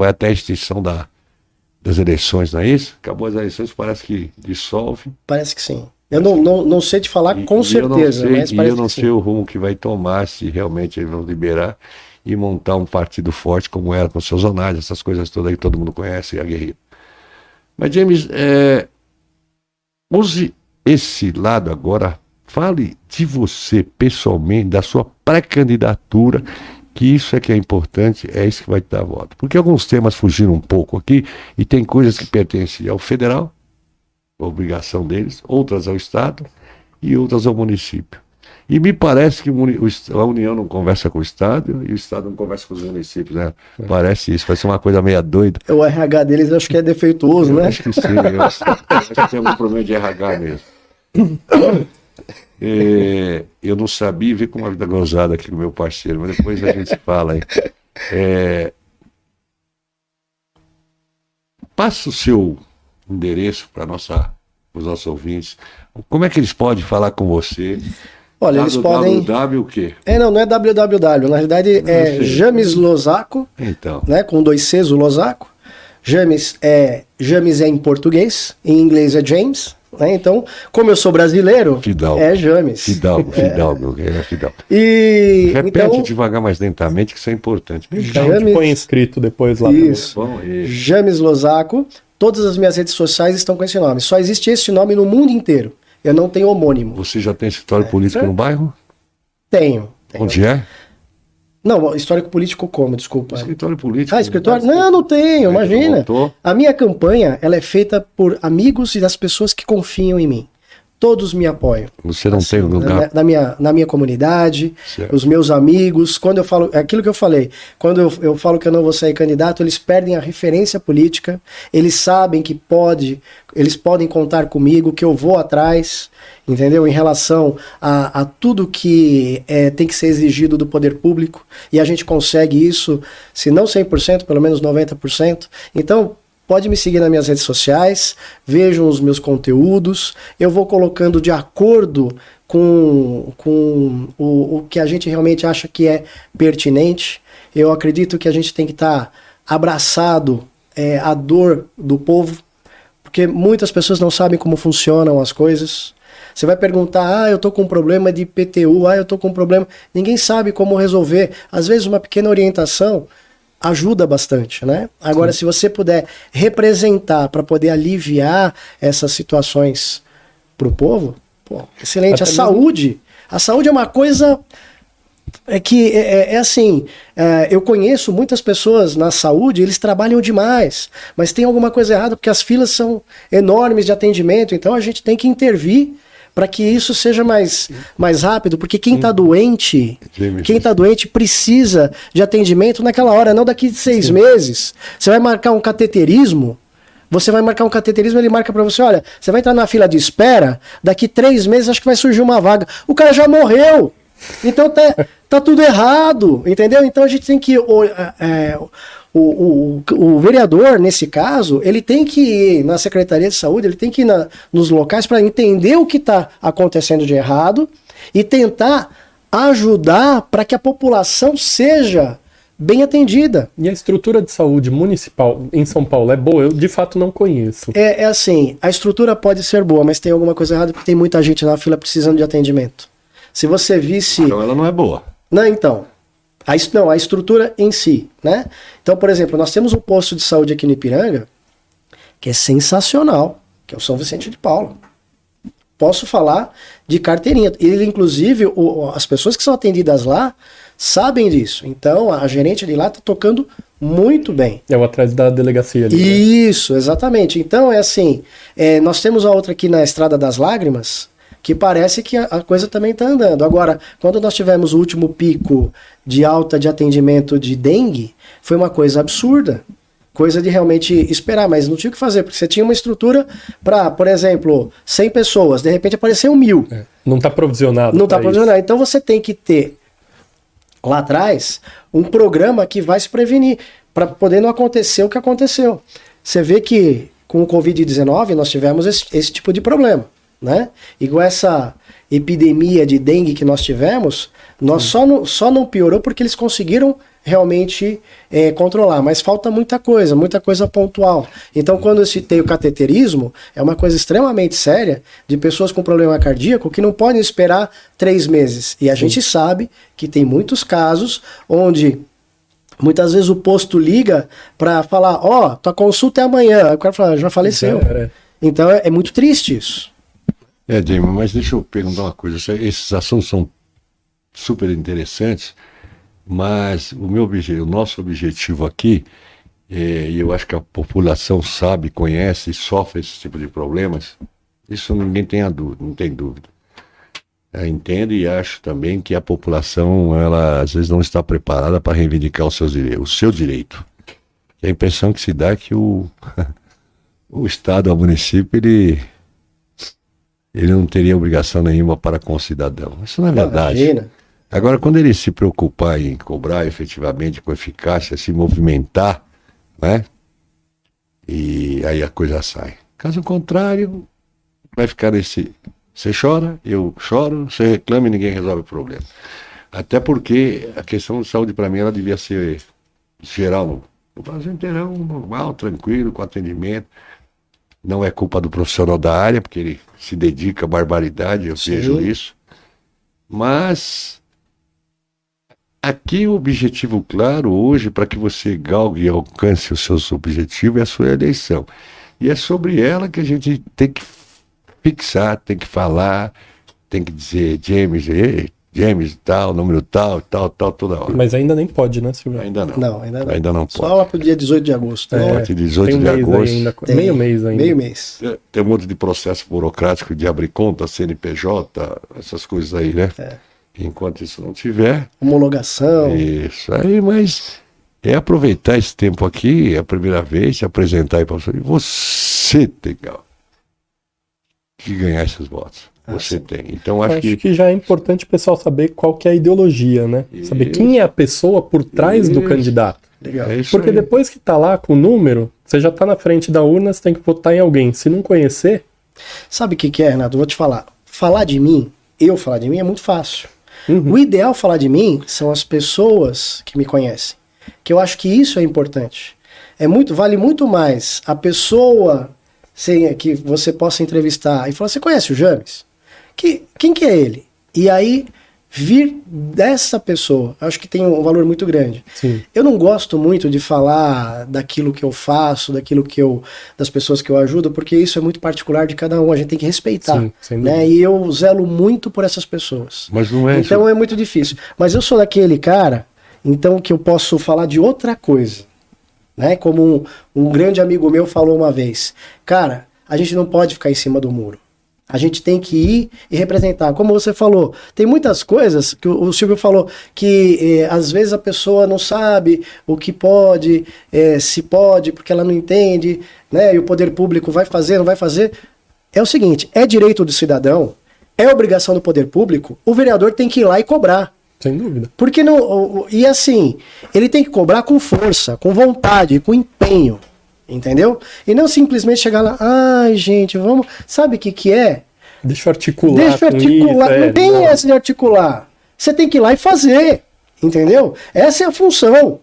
até a extinção das eleições, não é isso? Acabou as eleições, parece que dissolve. Parece que sim. Eu não sei te falar com certeza, mas parece eu não sei o rumo que vai tomar, se realmente eles vão liberar e montar um partido forte como era com seus zonais, essas coisas todas que todo mundo conhece, aguerrido. Mas, James, use esse lado agora, fale de você pessoalmente, da sua pré-candidatura, que isso é que é importante, é isso que vai te dar voto. Porque alguns temas fugiram um pouco aqui e tem coisas que pertencem ao federal, a obrigação deles, outras ao Estado e outras ao município. E me parece que a União não conversa com o Estado e o Estado não conversa com os municípios, né? Parece isso, vai ser uma coisa meia doida. O RH deles eu acho que é defeituoso, né? Acho que sim, eu acho que tem algum problema de RH mesmo. Eu não sabia ver com uma vida gozada aqui com o meu parceiro, mas depois a gente fala aí. Passa o seu endereço para os nossos ouvintes. Como é que eles podem falar com você? Olha, eles podem... www o quê? Não é www, na realidade é James Losaco, então. Né, com 2 Cs o Losaco. James é em português, em inglês é James, né? Então, como eu sou brasileiro, Fidalgo. é James. Fidalgo. E Repete então, devagar, mais lentamente, que isso é importante. A gente James- põe escrito depois lá. Isso. Bom, e... James Losaco, todas as minhas redes sociais estão com esse nome. Só existe esse nome no mundo inteiro. Eu não tenho homônimo. Você já tem escritório político no bairro? Tenho. Onde é? Não, histórico político como? Desculpa. Escritório político. Ah, escritório? Não, não tenho, imagina. Voltou. A minha campanha, ela é feita por amigos e das pessoas que confiam em mim. Todos me apoiam. Você não tem um lugar. Na minha comunidade, Certo. os meus amigos. Quando eu falo, é aquilo que eu falei, quando eu falo que eu não vou sair candidato, eles perdem a referência política, eles sabem que eles podem contar comigo, que eu vou atrás, entendeu? Em relação a tudo que tem que ser exigido do poder público, e a gente consegue isso, se não 100%, pelo menos 90%. Então, pode me seguir nas minhas redes sociais, vejam os meus conteúdos, eu vou colocando de acordo com o que a gente realmente acha que é pertinente. Eu acredito que a gente tem que estar abraçado à dor do povo, porque muitas pessoas não sabem como funcionam as coisas. Você vai perguntar, eu tô com um problema de IPTU, eu tô com um problema... Ninguém sabe como resolver. Às vezes uma pequena orientação ajuda bastante, né? Agora, se você puder representar para poder aliviar essas situações para o povo, pô, excelente. A saúde é uma coisa que assim, eu conheço muitas pessoas na saúde, eles trabalham demais, mas tem alguma coisa errada porque as filas são enormes de atendimento, então a gente tem que intervir para que isso seja mais rápido, porque quem está doente, precisa de atendimento naquela hora, não daqui de 6 meses. Você vai marcar um cateterismo, ele marca para você, olha, você vai entrar na fila de espera, daqui 3 meses acho que vai surgir uma vaga. O cara já morreu, então tá tudo errado, entendeu? Então a gente tem que... O vereador, nesse caso, ele tem que ir na Secretaria de Saúde, ele tem que ir nos locais para entender o que está acontecendo de errado e tentar ajudar para que a população seja bem atendida. E a estrutura de saúde municipal em São Paulo é boa? Eu, de fato, não conheço. É assim, a estrutura pode ser boa, mas tem alguma coisa errada porque tem muita gente na fila precisando de atendimento. Se você visse... Então ela não é boa. Não, então... a estrutura em si, né? Então, por exemplo, nós temos um posto de saúde aqui no Ipiranga que é sensacional, que é o São Vicente de Paulo. Posso falar de carteirinha. Ele, inclusive, as pessoas que são atendidas lá sabem disso. Então, a gerente de lá está tocando muito bem. É o atrás da delegacia ali. Isso, exatamente. Então, é assim, nós temos a outra aqui na Estrada das Lágrimas, que parece que a coisa também está andando. Agora, quando nós tivemos o último pico de alta de atendimento de dengue, foi uma coisa absurda. Coisa de realmente esperar, mas não tinha o que fazer, porque você tinha uma estrutura para, por exemplo, 100 pessoas, de repente apareceu 1.000. Não está provisionado. Não está provisionado. Então você tem que ter, lá atrás, um programa que vai se prevenir, para poder não acontecer o que aconteceu. Você vê que com o Covid-19 nós tivemos esse tipo de problema, né? E com essa epidemia de dengue que nós tivemos, nós só não piorou porque eles conseguiram realmente controlar, mas falta muita coisa pontual. Então, quando eu citei o cateterismo, é uma coisa extremamente séria de pessoas com problema cardíaco que não podem esperar 3 meses. E a gente sabe que tem muitos casos onde muitas vezes o posto liga para falar, tua consulta é amanhã. Aí o cara fala, já faleceu. Então é muito triste isso. Jamie, mas deixa eu perguntar uma coisa. Esses assuntos são super interessantes, mas o nosso objetivo aqui, e eu acho que a população sabe, conhece e sofre esse tipo de problemas, isso ninguém tem não tem dúvida. Entendo e acho também que a população, ela às vezes não está preparada para reivindicar o seu direito. E a impressão que se dá é que o Estado, o município, ele não teria obrigação nenhuma para com o cidadão. Isso não é verdade. Imagina. Agora, quando ele se preocupar em cobrar efetivamente com eficácia, se movimentar, né? E aí a coisa sai. Caso contrário, vai ficar nesse... Você chora, eu choro, você reclama e ninguém resolve o problema. Até porque a questão de saúde, para mim, ela devia ser geral no Brasil inteirão, normal, tranquilo, com atendimento. Não é culpa do profissional da área, porque ele se dedica à barbaridade, eu vejo isso. Mas aqui o objetivo claro hoje, para que você galgue e alcance os seus objetivos, é a sua eleição. E é sobre ela que a gente tem que fixar, tem que falar, tem que dizer James tal, número tal, toda hora. Mas ainda nem pode, né, Silvio? Ainda não. Não, ainda não pode. Só lá pro dia 18 de agosto. A partir de 18 tem um de mês agosto. ainda, meio mês ainda. Meio mês. Tem um monte de processo burocrático de abrir conta, CNPJ, essas coisas aí, né? Enquanto isso não tiver. Homologação. Isso aí, mas é aproveitar esse tempo aqui, é a primeira vez, se apresentar aí para você. E você tem que ganhar esses votos. Você tem. Então acho que já é importante o pessoal saber qual que é a ideologia, né? Saber quem é a pessoa por trás do candidato. Legal. Porque depois que tá lá com o número, você já tá na frente da urna, você tem que votar em alguém. Se não conhecer... Sabe o que é, Renato? Eu vou te falar. Falar de mim é muito fácil. O ideal falar de mim são as pessoas que me conhecem. Que eu acho que isso é importante. Vale muito mais a pessoa que você possa entrevistar e falar, você conhece o James? Quem que é ele? E aí, vir dessa pessoa, acho que tem um valor muito grande. Sim. Eu não gosto muito de falar daquilo que eu faço, das pessoas que eu ajudo, porque isso é muito particular de cada um, a gente tem que respeitar. Sim, sem dúvida. Né? E eu zelo muito por essas pessoas. Mas não é então é muito difícil. Mas eu sou daquele cara, então, que eu posso falar de outra coisa. Né? Como um grande amigo meu falou uma vez. Cara, a gente não pode ficar em cima do muro. A gente tem que ir e representar. Como você falou, tem muitas coisas que o Silvio falou que às vezes a pessoa não sabe o que pode, se pode, porque ela não entende, né? E o poder público vai fazer, não vai fazer. É o seguinte, é direito do cidadão, é obrigação do poder público, o vereador tem que ir lá e cobrar. Sem dúvida. Porque não. E assim, ele tem que cobrar com força, com vontade, com empenho. Entendeu? E não simplesmente chegar lá, ai gente, vamos. Sabe o que é? Deixa eu articular. Não tem essa de articular. Você tem que ir lá e fazer. Entendeu? Essa é a função.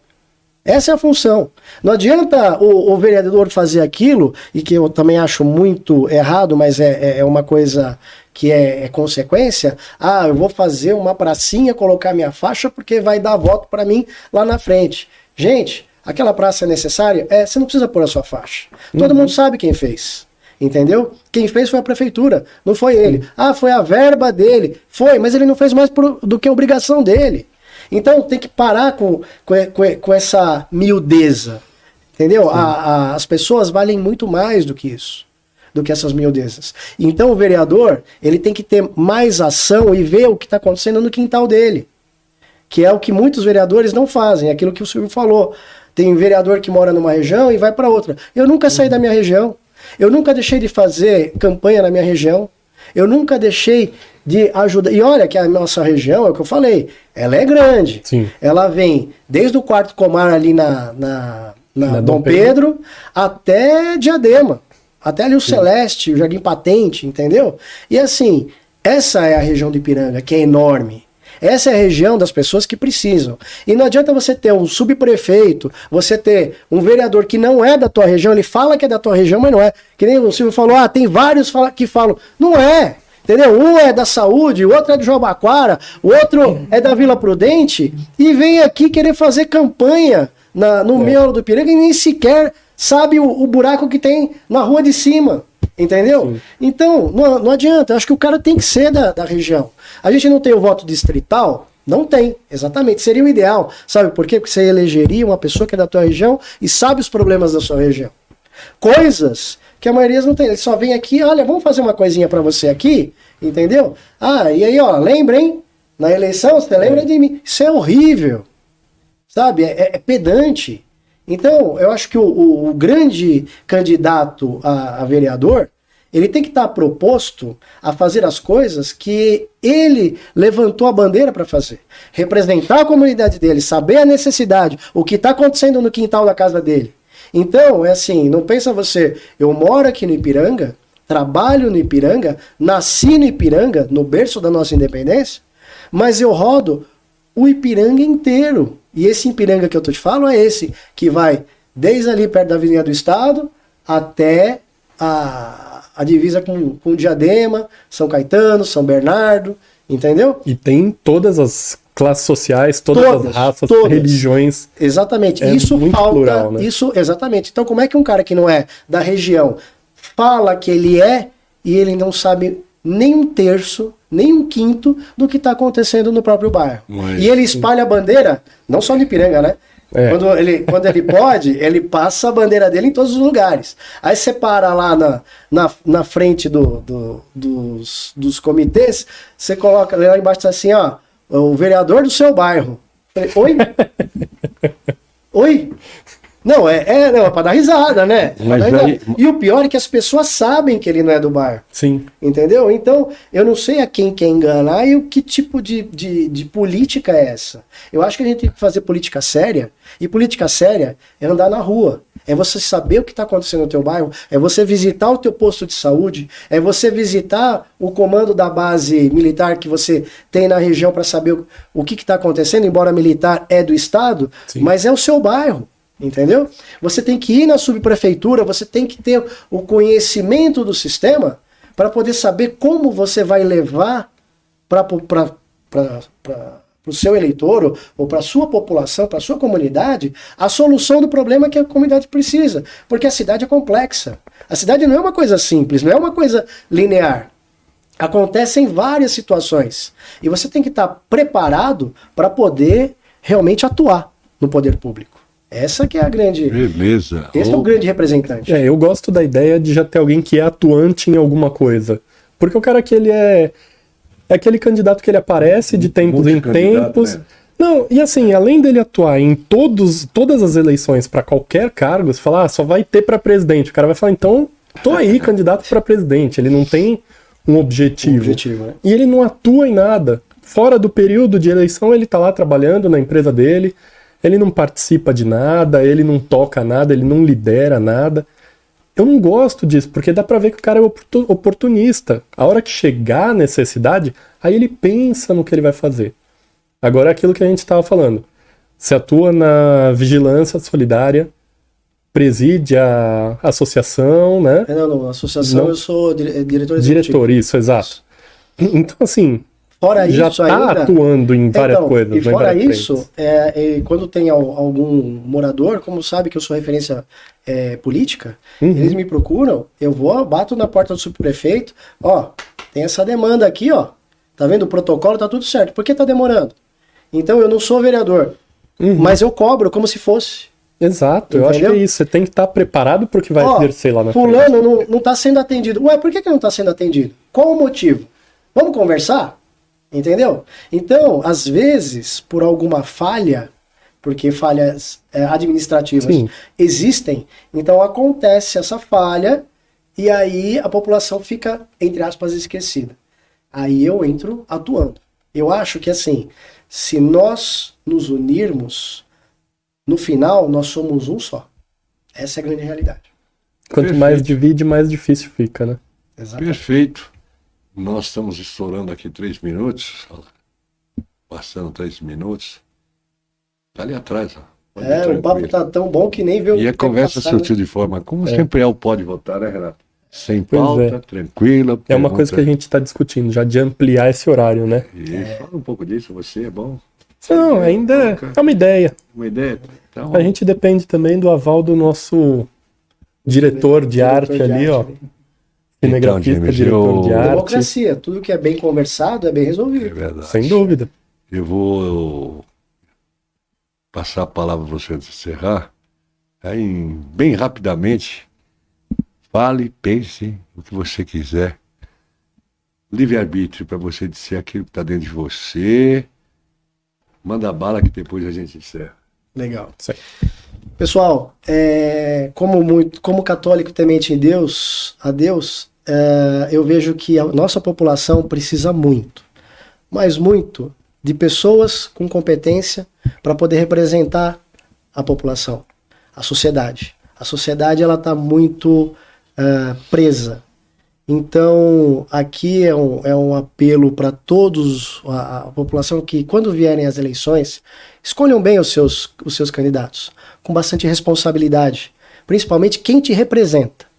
Essa é a função. Não adianta o vereador fazer aquilo, e que eu também acho muito errado, mas é uma coisa que é consequência. Ah, eu vou fazer uma pracinha, colocar minha faixa, porque vai dar voto para mim lá na frente. Gente, aquela praça é necessária? Você não precisa pôr a sua faixa. Todo mundo sabe quem fez. Entendeu? Quem fez foi a prefeitura, não foi ele. Ah, foi a verba dele. Foi, mas ele não fez mais do que a obrigação dele. Então tem que parar com essa miudeza. Entendeu? As pessoas valem muito mais do que isso. Do que essas miudezas. Então o vereador, ele tem que ter mais ação e ver o que está acontecendo no quintal dele. Que é o que muitos vereadores não fazem. É aquilo que o Silvio falou. Tem vereador que mora numa região e vai para outra. Eu nunca saí da minha região. Eu nunca deixei de fazer campanha na minha região. Eu nunca deixei de ajudar. E olha que a nossa região, é o que eu falei, ela é grande. Sim. Ela vem desde o quarto Comar ali na Dom Pedro até Diadema. Até ali o Celeste, o Jardim Patente, entendeu? E assim, essa é a região de Ipiranga, que é enorme. Essa é a região das pessoas que precisam. E não adianta você ter um subprefeito, você ter um vereador que não é da tua região, ele fala que é da tua região, mas não é. Que nem o Silvio falou, tem vários que falam, não é. Entendeu? Um é da saúde, o outro é do Jabaquara, o outro é da Vila Prudente, e vem aqui querer fazer campanha no meio do Ipiranga e nem sequer sabe o buraco que tem na rua de cima. Entendeu? Sim. Então, não adianta. Eu acho que o cara tem que ser da região. A gente não tem o voto distrital? Não tem, exatamente. Seria o ideal. Sabe por quê? Porque você elegeria uma pessoa que é da tua região e sabe os problemas da sua região. Coisas que a maioria não tem. Ele só vem aqui, olha, vamos fazer uma coisinha pra você aqui, entendeu? Ah, e aí, ó, lembra, hein? Na eleição, você lembra de mim. Isso é horrível. Sabe? É pedante. Então, eu acho que o grande candidato a vereador, ele tem que estar proposto a fazer as coisas que ele levantou a bandeira para fazer. Representar a comunidade dele, saber a necessidade, o que está acontecendo no quintal da casa dele. Então, é assim, não pensa você, eu moro aqui no Ipiranga, trabalho no Ipiranga, nasci no Ipiranga, no berço da nossa independência, mas eu rodo o Ipiranga inteiro. E esse Ipiranga que eu te falo é esse, que vai desde ali perto da Avenida do Estado até a divisa com Diadema, São Caetano, São Bernardo, entendeu? E tem todas as classes sociais, todas as raças, religiões. Exatamente. É Isso muito falta. plural, né? Isso, exatamente. Então, como é que um cara que não é da região fala que ele é e ele não sabe nem um terço, nem um quinto do que está acontecendo no próprio bairro? E ele espalha a bandeira, não só no Ipiranga, né? É. Quando ele pode, ele passa a bandeira dele em todos os lugares. Aí você para lá na frente dos comitês, você coloca lá embaixo assim, ó, o vereador do seu bairro. Eu falei, oi? Oi? Não, não, é pra dar risada, né? E o pior é que as pessoas sabem que ele não é do bairro. Sim. Entendeu? Então, eu não sei a quem quer enganar e o que tipo de política é essa. Eu acho que a gente tem que fazer política séria, e política séria é andar na rua. É você saber o que está acontecendo no teu bairro, é você visitar o teu posto de saúde, é você visitar o comando da base militar que você tem na região para saber o que está acontecendo, embora militar é do Estado, sim, mas é o seu bairro. Entendeu? Você tem que ir na subprefeitura, você tem que ter o conhecimento do sistema para poder saber como você vai levar para o seu eleitor ou para a sua população, para a sua comunidade, a solução do problema que a comunidade precisa. Porque a cidade é complexa. A cidade não é uma coisa simples, não é uma coisa linear. Acontecem várias situações. E você tem que estar preparado para poder realmente atuar no poder público. Essa que é a grande... Beleza. Esse é o grande representante. Eu gosto da ideia de já ter alguém que é atuante em alguma coisa. Porque o cara que ele é aquele candidato que ele aparece de tempos em tempos. Né? Não, e assim, além dele atuar em todas as eleições para qualquer cargo, você fala, só vai ter para presidente. O cara vai falar, então, tô aí, candidato para presidente. Ele não tem um objetivo. Né? E ele não atua em nada. Fora do período de eleição, ele tá lá trabalhando na empresa dele. Ele não participa de nada, ele não toca nada, ele não lidera nada. Eu não gosto disso, porque dá pra ver que o cara é oportunista. A hora que chegar a necessidade, aí ele pensa no que ele vai fazer. Agora é aquilo que a gente estava falando. Você atua na vigilância solidária, preside a associação, né? Não, associação eu sou diretor executivo. Diretor, isso, exato. Então, assim... Fora já está atuando em várias coisas. E fora isso, quando tem algum morador, como sabe que eu sou referência política, eles me procuram, eu vou, bato na porta do subprefeito, tem essa demanda aqui, tá vendo? O protocolo tá tudo certo. Por que tá demorando? Então eu não sou vereador, mas eu cobro como se fosse. Exato, entendeu? Eu acho que é isso. Você tem que estar preparado para o que vai exercer lá na frente. Fulano não tá sendo atendido. Ué, por que não tá sendo atendido? Qual o motivo? Vamos conversar? Entendeu? Então, às vezes, por alguma falha, porque falhas administrativas existem, então acontece essa falha e aí a população fica, entre aspas, esquecida. Aí eu entro atuando. Eu acho que assim, se nós nos unirmos, no final nós somos um só. Essa é a grande realidade. Quanto mais divide, mais difícil fica, né? Exatamente. Perfeito. Nós estamos estourando aqui 3 minutos, passando 3 minutos. Tá ali atrás, o papo tá tão bom que nem vê o E a conversa surgiu de forma, como sempre é o Pode Votar, né, Renato? Sem pauta, tranquila. É uma coisa que a gente está discutindo, já de ampliar esse horário, né? Fala um pouco disso, você é bom. Não, ainda é uma ideia. Uma ideia? Então, a gente depende também do aval do nosso diretor de arte ali, ó. Cinegrafista, James, diretor de arte. Democracia, tudo que é bem conversado é bem resolvido. É verdade. Sem dúvida. Eu vou passar a palavra para você antes de encerrar. Aí, bem rapidamente, fale, pense o que você quiser. Livre-arbítrio para você dizer aquilo que está dentro de você. Manda bala que depois a gente encerra. Legal. Pessoal, como católico temente a Deus, eu vejo que a nossa população precisa muito, mas muito, de pessoas com competência para poder representar a população, a sociedade. A sociedade ela está muito presa. Então, aqui é um apelo para todos, a população, que quando vierem as eleições, escolham bem os seus candidatos, com bastante responsabilidade, principalmente quem te representa.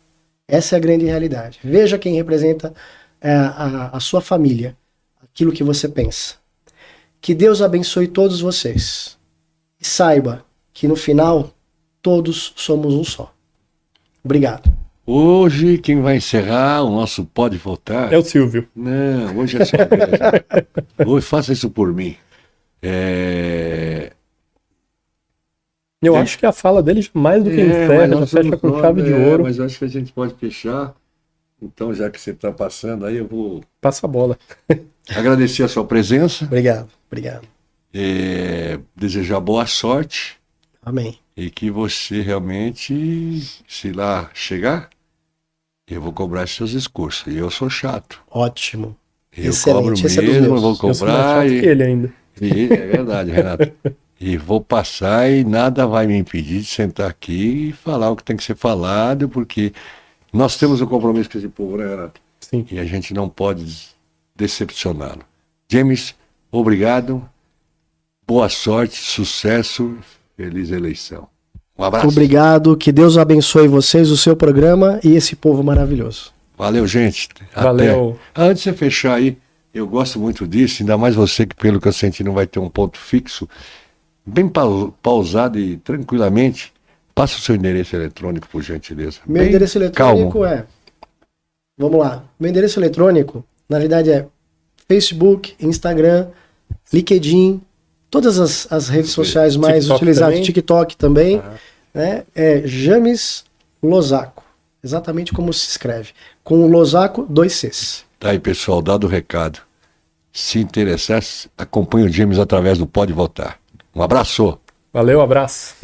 Essa é a grande realidade. Veja quem representa a sua família, aquilo que você pensa. Que Deus abençoe todos vocês. E saiba que no final, todos somos um só. Obrigado. Hoje, quem vai encerrar o nosso Pode Voltar... É o Silvio. Não, hoje é só mesmo. Hoje, faça isso por mim. Eu acho que a fala dele, mais do que encerra, já fecha com chave de ouro. Mas eu acho que a gente pode fechar. Então, já que você está passando aí, eu vou Passa a bola. agradecer a sua presença. Obrigado. Obrigado. Desejar boa sorte. Amém. E que você realmente, se lá chegar, eu vou cobrar seus discursos. E eu sou chato. Ótimo. Eu Excelente. cobro Esse é dos mesmo, meus. vou Eu sou mais cobrar. chato que ele ainda. É verdade, Renato. E vou passar e nada vai me impedir de sentar aqui e falar o que tem que ser falado, porque nós temos um compromisso com esse povo, né, Renato? Sim. E a gente não pode decepcioná-lo. James, obrigado. Boa sorte, sucesso, feliz eleição. Um abraço. Obrigado. Que Deus abençoe vocês, o seu programa e esse povo maravilhoso. Valeu, gente. Valeu. Até. Antes de você fechar aí, eu gosto muito disso, ainda mais você que, pelo que eu senti, não vai ter um ponto fixo. Bem pausado e tranquilamente, passa o seu endereço eletrônico, por gentileza. Meu Bem endereço eletrônico calmo. Vamos lá. Meu endereço eletrônico, na verdade, é Facebook, Instagram, LinkedIn, todas as redes sociais mais TikTok utilizadas, também. TikTok também, né? É James Losaco. Exatamente como se escreve. Com o Losaco, 2 Cs. Tá aí, pessoal, dado o recado. Se interessar, acompanhe o James através do Pode Votar. Um abraço. Valeu, abraço.